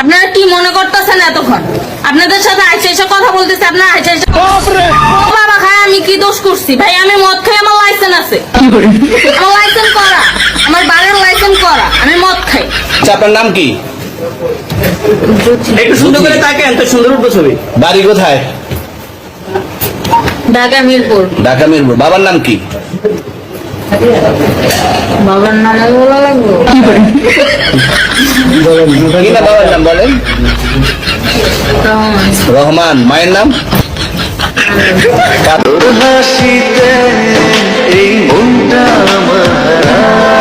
আপনারা কি মনে করতেছেন এতক্ষণ? আপনাদের সাথে আইসা এসে কথা বলতেছে, আপনারা আইসা এসে বাবা খায় আমি কি দোষ করছি? ভাই আমি মদ খাই, আমার লাইসেন্স আছে, আমার লাইসেন্স করা, আমার বাড়ির লাইসেন্স করা, আমি মদ খাই। আচ্ছা, আপনার নাম কি? একটু সুন্দর করে তাকেন তো, সুন্দর উঠবো ছবি। বাড়ি কোথায়? ঢাকা মিরপুর। ঢাকা মিরপুর। বাবার নাম কি? বাবার নামে বলা লাগবে? কি না বাবার নাম বলেন? রহমান। রহমান। মায়ের নাম? হাসিতে এই মনটা আমার